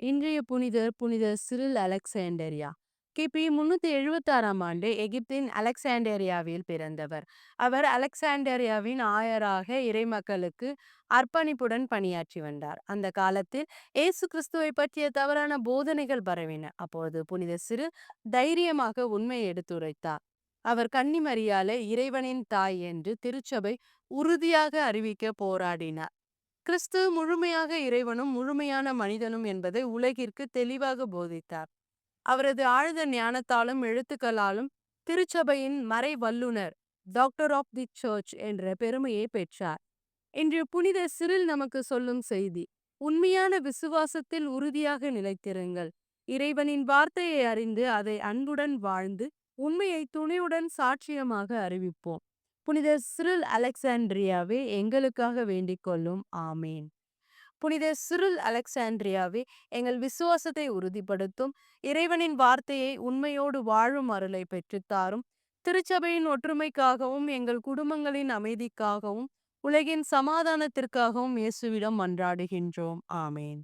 இன்றைய புனிதர் புனித சிரில் அலெக்சாண்டரியா. கிபி 376ஆம் ஆண்டு எகிப்தின் அலெக்சாண்டரியாவில் பிறந்தவர். அவர் அலெக்சாண்டரியாவின் ஆயராக இறைமக்களுக்கு அர்ப்பணிப்புடன் பணியாற்றி வந்தார். அந்த காலத்தில் இயேசு கிறிஸ்துவை பற்றிய தவறான போதனைகள் பரவின. அப்பொழுது புனித சிறு தைரியமாக உண்மையை எடுத்துரைத்தார். அவர் கன்னிமரியாலை இறைவனின் தாய் என்று திருச்சபை உறுதியாக அறிவிக்க போராடினார். கிறிஸ்து முழுமையாக இறைவனும் முழுமையான மனிதனும் என்பதை உலகிற்கு தெளிவாக போதித்தார். அவரது ஆழ்ந்த ஞானத்தாலும் எழுத்துக்களாலும் திருச்சபையின் மறை வல்லுனர், டாக்டர் ஆஃப் தி சர்ச் என்ற பெருமையை பெற்றார். இன்று புனித சிரில் நமக்கு சொல்லும் செய்தி: உண்மையான விசுவாசத்தில் உறுதியாக நிலைத்திருங்கள். இறைவனின் வார்த்தையை அறிந்து அதை அன்புடன் வாழ்ந்து உண்மையை துணிவுடன் சாட்சியமாக அறிவிப்போம். புனித சிரில் அலெக்சாண்ட்ரியாவே எங்களுக்காக வேண்டிக் கொள்ளும். ஆமேன். புனித சிரில் அலெக்சாண்ட்ரியாவே எங்கள் விசுவாசத்தை உறுதிப்படுத்தும். இறைவனின் வார்த்தையை உண்மையோடு வாழும் அருளை பெற்றுத்தாரும். திருச்சபையின் ஒற்றுமைக்காகவும் எங்கள் குடும்பங்களின் அமைதிக்காகவும் உலகின் சமாதானத்திற்காகவும் இயேசுவிடம் மன்றாடுகின்றோம். ஆமேன்.